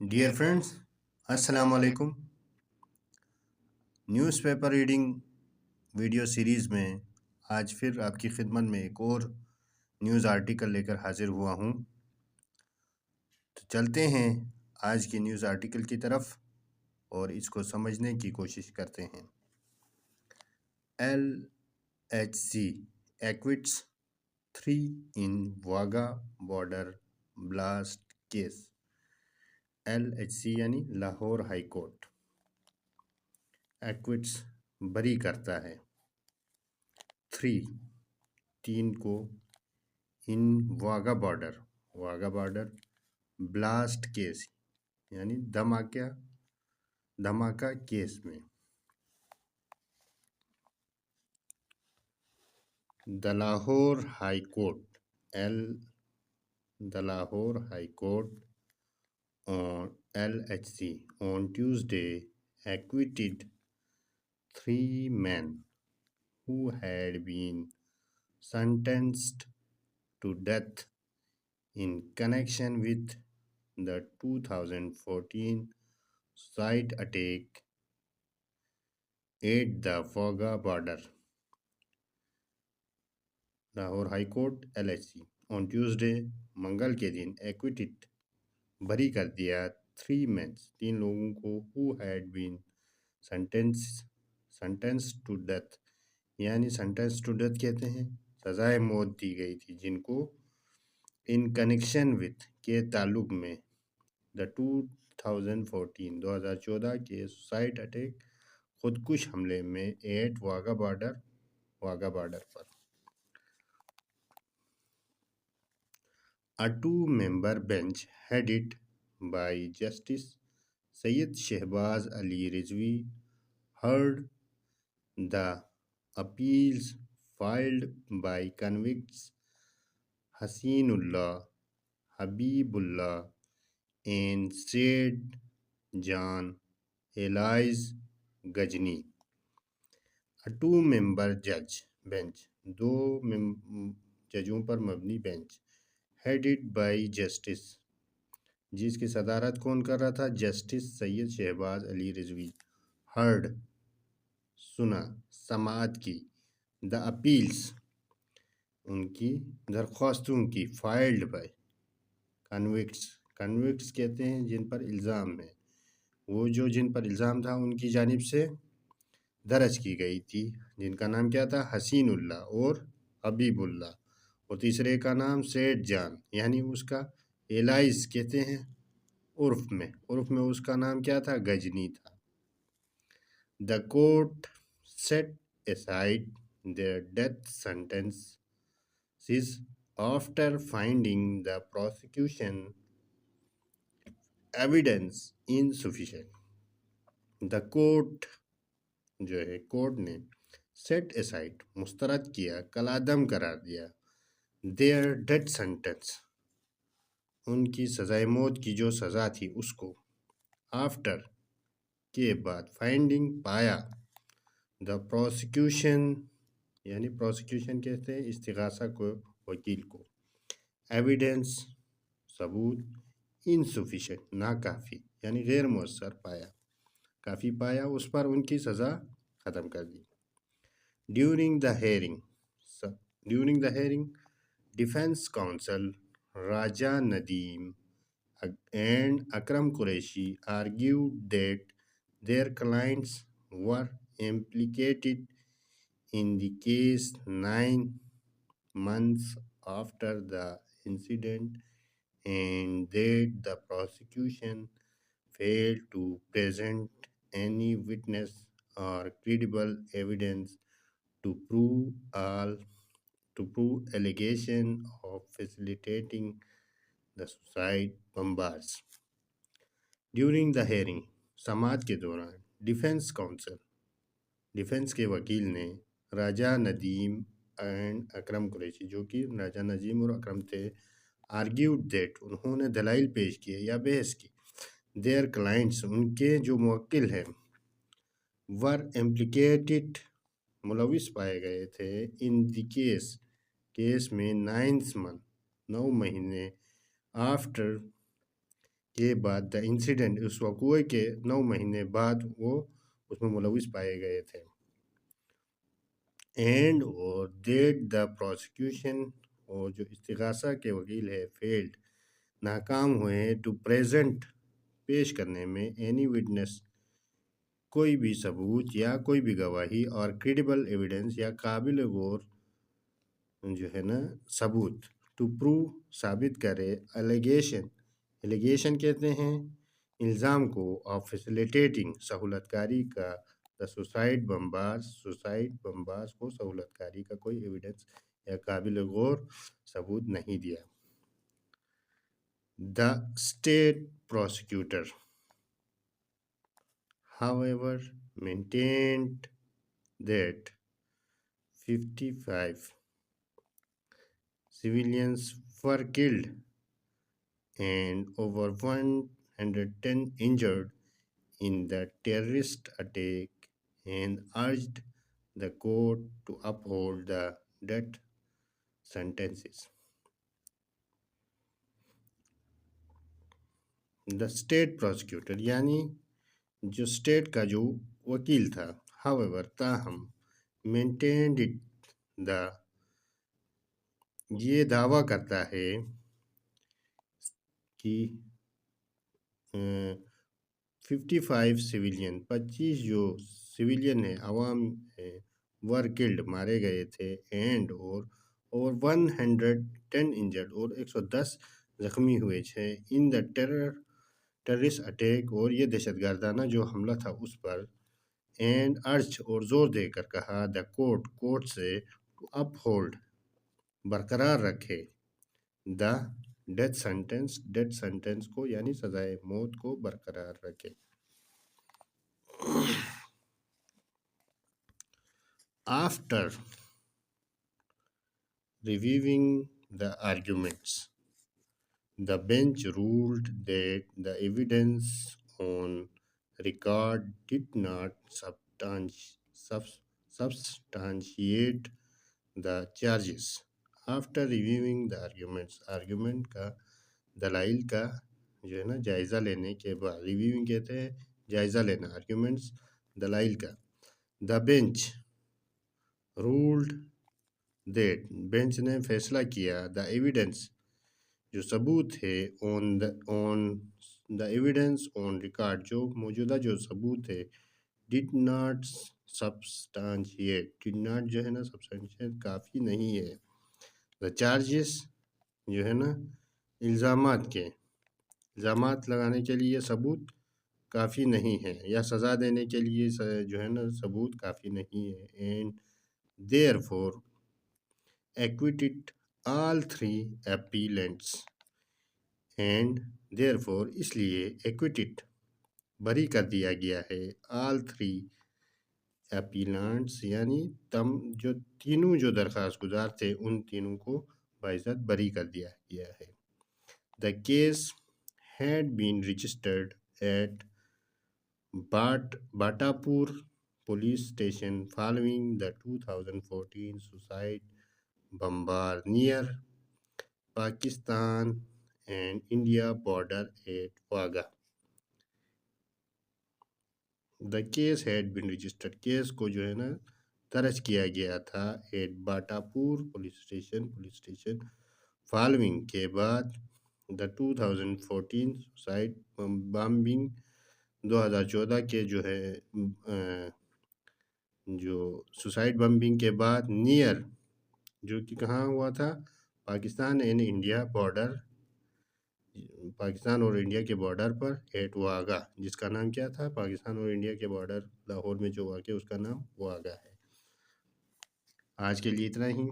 Dear friends, अस्सलाम वालेकुम। Newspaper reading video series में आज फिर आपकी खिदमत में एक और न्यूज़ आर्टिकल लेकर हाजिर हुआ हूँ। तो चलते हैं आज की न्यूज़ आर्टिकल की तरफ और इसको समझने की कोशिश करते हैं। LHC acquits 3 in Wagah border blast case. LHC यानी लाहौर हाई कोर्ट एक्विट्स बरी करता है 3 को इन वाघा बॉर्डर ब्लास्ट केस यानी धमाका केस में। The Lahore high court on LHC on Tuesday acquitted 3 men who had been sentenced to death in connection with the 2014 suicide attack at the Wagah border. Lahore high court LHC on Tuesday मंगल के दिन acquitted बरी कर दिया 3 लोगों को who had been sentence to death यानी sentence to death कहते हैं सजाए मौत दी गई थी जिनको इन कनेक्शन विथ के ताल्लुक में द 2014 के सुसाइड अटैक खुदकुश हमले में एट वाघा बॉर्डर पर। A two-member bench headed by Justice Syed Shehbaz Ali Rizvi heard the appeals filed by convicts Haseenullah, Habibullah, and Said Jan Elias Gajni. A two-member bench, दो जजों पर मबनी bench headed by justice जिसकी सदारत कौन कर रहा था? जस्टिस सैयद शहबाज अली रिजवी। हर्ड सुना, समाअत की, द अपील्स उनकी दरख्वास्तों की, फाइल्ड बाय कन्विक्ट्स कहते हैं जिन पर इल्ज़ाम है, वो जो जिन पर इल्ज़ाम था उनकी जानिब से दर्ज की गई थी, जिनका नाम क्या था? हसीनुल्लाह और हबीबुल्लाह, और तीसरे का नाम सेठ जान यानी उसका एलाइस कहते हैं उर्फ में उसका नाम क्या था? गजनी था। The court set aside their death sentences after finding the prosecution evidence insufficient. The court जो है कोर्ट ने सेट aside मुस्तरद किया, कलादम करार दिया देयर डेथ सेंटेंस उनकी सजाए मौत की जो सज़ा थी उसको, आफ्टर के बाद, फाइंडिंग पाया, द प्रोसिक्यूशन यानी प्रोसिक्यूशन कहते हैं इस्तिगासा को, वकील को, एविडेंस सबूत, इनसफिशेंट नाकाफ़ी यानी गैर मुअस्सर पाया, काफ़ी पाया, उस पर उनकी सज़ा ख़त्म कर दी। During the hearing defence counsel Raja Nadeem and Akram Qureshi argued that their clients were implicated in the case 9 months after the incident and that the prosecution failed to present any witness or credible evidence to prove allegation of facilitating the suicide bombers. During the hearing, समाअत के दौरान defence के वकील ने राजा Nadeem and अकरम कुरैशी, जो कि राजा नजीम और अकरम थे, argued that उन्होंने दलाइल पेश किए या बहस की, देयर क्लाइंट्स उनके जो मुवक्किल हैं, वर इम्प्लिकेटेड मुलविस पाए गए थे, इन द केस में 9 महीने आफ्टर के बाद द इंसिडेंट, उस वक़ूए के 9 महीने बाद वो उसमें मुलविस पाए गए थे। एंड और दैट द प्रोसिक्यूशन, और जो इस्तिगासा के वकील है, फेल्ड, नाकाम हुए टू प्रेजेंट, पेश करने में, एनी विटनेस, कोई भी सबूत या कोई भी गवाही, और क्रेडिबल एविडेंस, या काबिल गौर जो है ना सबूत, टू प्रूव, साबित करे, एलिगेशन, एलिगेशन कहते हैं इल्ज़ाम को, ऑफ फैसिलिटेटिंग, सहूलतकारी का, द सुसाइड बम्बास को सहूलतकारी का कोई एविडेंस या काबिल गौर सबूत नहीं दिया। The state prosecutor however maintained that 55 civilians were killed and over 110 injured in the terrorist attack, and urged the court to uphold the death sentences. The state prosecutor, यानी जो स्टेट का जो वकील था, however, ताहम, maintained it, the, ये दावा करता है कि 55 सिविलियन, 25 जो सिविलियन है, आवाम है, वर किल्ड, मारे गए थे, एंड और 110 इंजर्ड, और 110 जख्मी हुए थे, इन द टेररिस्ट अटैक, और ये दहशतगर्दाना जो हमला था उस पर, एंड अर्ज, और जोर देकर कहा, द कोर्ट से, टू अपहोल्ड, बरकरार रखे, द डेथ सेंटेंस को, यानी सजाए मौत को बरकरार रखे। After reviewing the arguments, the bench ruled that the evidence on record did not substantiate the charges. After reviewing the arguments, argument का, दलाइल का जो है ना जायज़ा लेने के बाद, रिव्यूइंग कहते हैं जायज़ा लेना, आर्ग्यूमेंट्स दलाइल का, the bench ruled that, bench ने फैसला किया, द एविडेंस, जो सबूत है, on the evidence on record, जो मौजूदा जो सबूत है, did not substantiate, did not जो है ना सब्सटेंशिएट, काफ़ी नहीं है, द चार्जेस, जो है ना इल्ज़ामात लगाने के लिए सबूत काफ़ी नहीं है, या सज़ा देने के लिए जो है ना सबूत काफ़ी नहीं है, and therefore acquitted all 3 appellants, and therefore, इसलिए, acquitted, बरी कर दिया गया है, all 3 appellants, यानी जो तीनों जो दरख्वास्त गुजार थे, उन तीनों को बाइज़्ज़त बरी कर दिया गया है। The case had been registered at Batapur police station following the 2014 suicide bombardment near Pakistan and India border at Wagah. The case had been registered, case को जो है ना दर्ज किया गया था, at Batapur police station, following, के बाद, द 2014 सुसाइड बॉम्बिंग, 2014 के जो है जो सुसाइड बम्बिंग के बाद, नियर, जो कि कहाँ हुआ था, Pakistan and India border, Pakistan और इंडिया के बॉर्डर पर, एट वागा, जिसका नाम क्या था, पाकिस्तान और इंडिया के बॉर्डर लाहौर में जो वाक़, उसका नाम वागा है। आज के लिए इतना ही।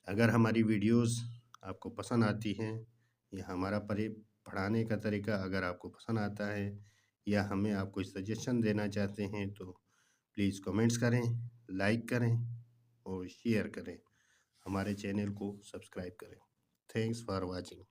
अगर हमारी वीडियोस आपको पसंद आती हैं, या हमारा पढ़ाने का तरीका अगर आपको पसंद आता है, या हमें आप कोई सजेशन देना चाहते हैं, तो प्लीज़ कमेंट्स करें, लाइक करें और शेयर करें, हमारे चैनल को सब्सक्राइब करें। Thanks for watching.